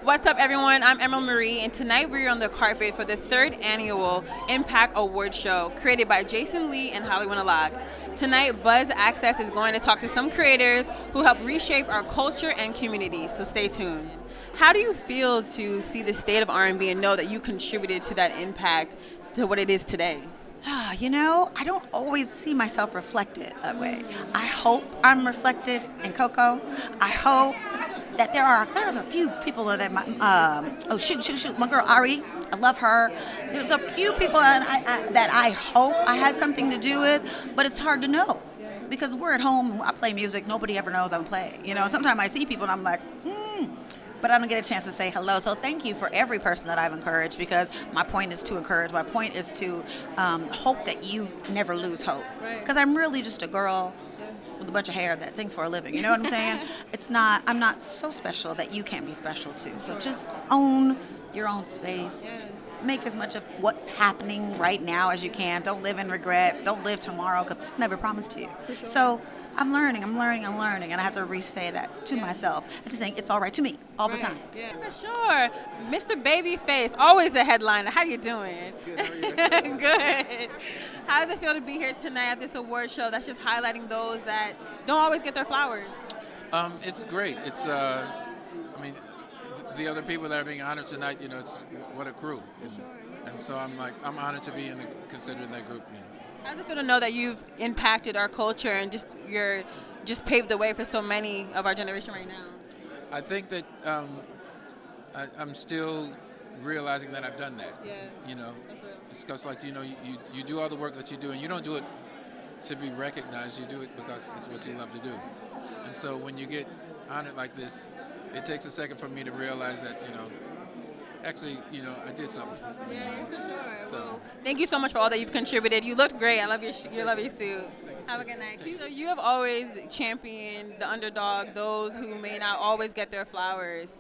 What's up, everyone? I'm Emerald Marie, and tonight we're on the carpet for the third annual Impact Award Show created by Jason Lee and Hollywood Alag. Tonight, Buzz Access is going to talk to some creators who help reshape our culture and community, so stay tuned. How do you feel to see the state of R&B and know that you contributed to that impact to what it is today? I don't always see myself reflected that way. I hope I'm reflected in Coco. I hope that there's a few people that my girl Ari, I love her. There's a few people that I hope I had something to do with, but it's hard to know because we're at home. I play music. Nobody ever knows I'm playing. Sometimes I see people and I'm like, but I don't get a chance to say hello. So thank you for every person that I've encouraged, because my point is to encourage. My point is to hope that you never lose hope. Because I'm really just a girl with a bunch of hair that sings for a living. You know what I'm saying? I'm not so special that you can't be special too. So just own your own space. Make as much of what's happening right now as you can. Don't live in regret. Don't live tomorrow, because it's never promised to you. So I'm learning, and I have to re-say that to myself. I just think it's all right to me all the time. Yeah, for sure. Mr. Babyface, always the headliner. How you doing? Good, how are you? Good. How does it feel to be here tonight at this award show that's just highlighting those that don't always get their flowers? It's great. The other people that are being honored tonight, it's what a crew. And so I'm honored to be considered in that group. How does it feel to know that you've impacted our culture and you're paved the way for so many of our generation right now? I think that I'm still realizing that I've done that. Yeah. That's real. It's because you do all the work that you do, and you don't do it to be recognized. You do it because it's what you love to do. And so when you get honored like this, it takes a second for me to realize that actually, I did something. Yeah, for sure. So, well, thank you so much for all that you've contributed. You looked great. I love your suit. Have a good night. So you have always championed the underdog, those who may not always get their flowers.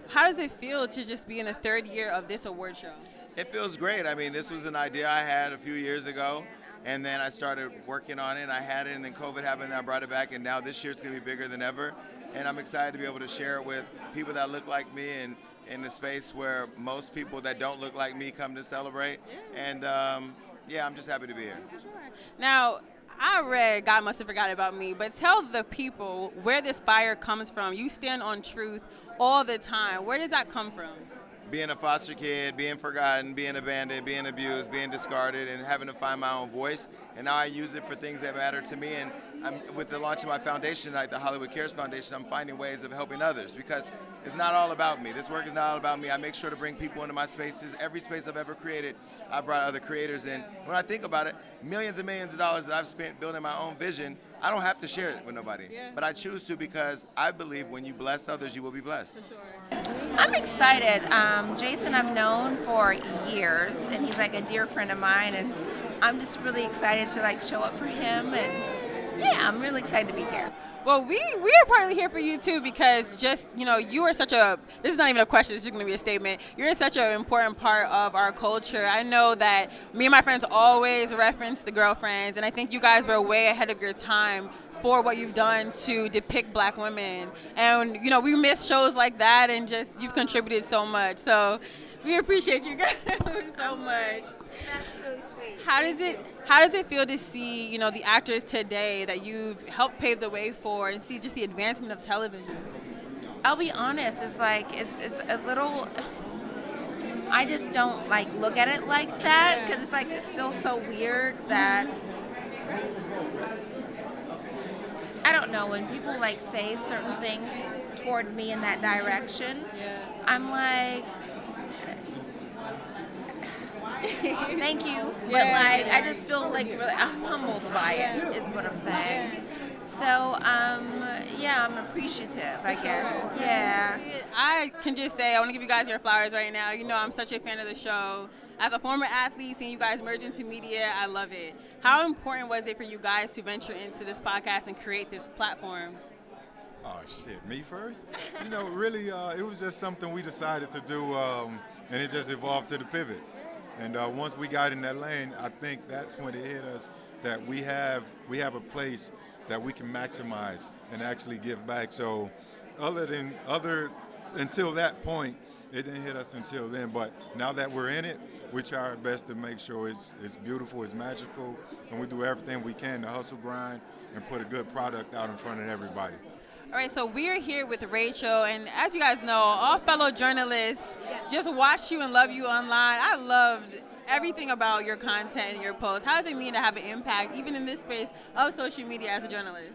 How does it feel to just be in the third year of this award show? It feels great. This was an idea I had a few years ago, and then I started working on it. I had it, and then COVID happened, and I brought it back, and now this year it's going to be bigger than ever. And I'm excited to be able to share it with people that look like me, and in a space where most people that don't look like me come to celebrate. And I'm just happy to be here. For sure. Now, I read God Must Have Forgot About Me, but tell the people where this fire comes from. You stand on truth all the time. Where does that come from? Being a foster kid, being forgotten, being abandoned, being abused, being discarded, and having to find my own voice. And now I use it for things that matter to me. And with the launch of my foundation, like the Hollywood Cares Foundation, I'm finding ways of helping others, because it's not all about me. This work is not all about me. I make sure to bring people into my spaces. Every space I've ever created, I brought other creators in. When I think about it, millions and millions of dollars that I've spent building my own vision, I don't have to share it with nobody. Yeah. But I choose to, because I believe when you bless others, you will be blessed. For sure. I'm excited. Jason I've known for years, and he's like a dear friend of mine, and I'm just really excited to show up for him, and I'm really excited to be here. Well, we are partly here for you too, because you are such a, this is not even a question, this is going to be a statement. You're such an important part of our culture. I know that me and my friends always reference the girlfriends, and I think you guys were way ahead of your time for what you've done to depict black women. And, we miss shows like that, and you've contributed so much. So we appreciate you guys so much. That's really sweet. How does it feel to see, the actors today that you've helped pave the way for, and see just the advancement of television? I'll be honest, it's it's a little, I just don't look at it like that, because it's still so weird that, I don't know, when people say certain things toward me in that direction, I'm like, thank you, but I just feel really, I'm humbled by it, is what I'm saying. So, I'm appreciative, I guess. Yeah. I can just say, I want to give you guys your flowers right now. I'm such a fan of the show. As a former athlete, seeing you guys merge into media, I love it. How important was it for you guys to venture into this podcast and create this platform? Oh, shit, me first? Really, it was just something we decided to do, and it just evolved to the pivot. And once we got in that lane, I think that's when it hit us that we have a place that we can maximize and actually give back. So until that point, it didn't hit us until then. But now that we're in it, we try our best to make sure it's beautiful, it's magical, and we do everything we can to hustle, grind, and put a good product out in front of everybody. All right, so we're here with Rachel, and as you guys know, all fellow journalists just watch you and love you online. I loved everything about your content and your posts. How does it mean to have an impact, even in this space of social media as a journalist?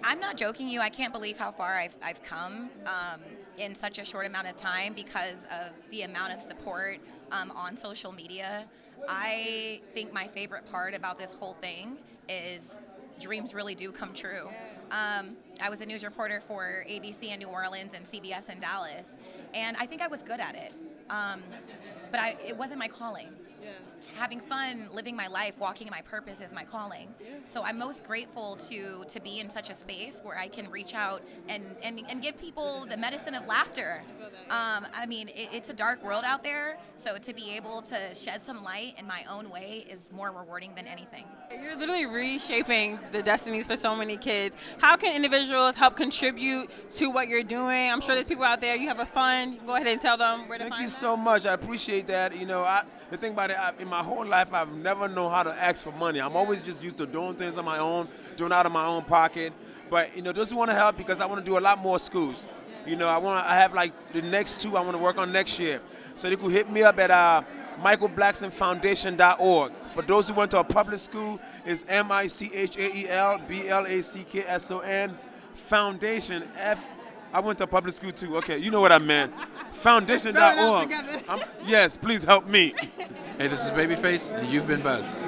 I'm not joking you. I can't believe how far I've come in such a short amount of time because of the amount of support on social media. I think my favorite part about this whole thing is dreams really do come true. I was a news reporter for ABC in New Orleans and CBS in Dallas, and I think I was good at it. But it wasn't my calling. Yeah. Having fun, living my life, walking in my purpose is my calling. So I'm most grateful to be in such a space where I can reach out and give people the medicine of laughter. I mean, it's a dark world out there, so to be able to shed some light in my own way is more rewarding than anything. You're literally reshaping the destinies for so many kids. How can individuals help contribute to what you're doing? I'm sure there's people out there, you have a fund, go ahead and tell them where to find Thank you them. so much. I appreciate that. You know, the thing about it, in my whole life, I've never known how to ask for money. I'm always just used to doing things on my own, doing out of my own pocket. But, you know, those who want to help, because I want to do a lot more schools. You know, I have like the next 2 I want to work on next year. So they could hit me up at michaelblacksonfoundation.org. For those who went to a public school, it's MICHAELBLACKSON Foundation. I went to public school too. Okay, you know what I meant. Foundation.org. Yes, please help me. Hey, this is Babyface, and you've been buzzed.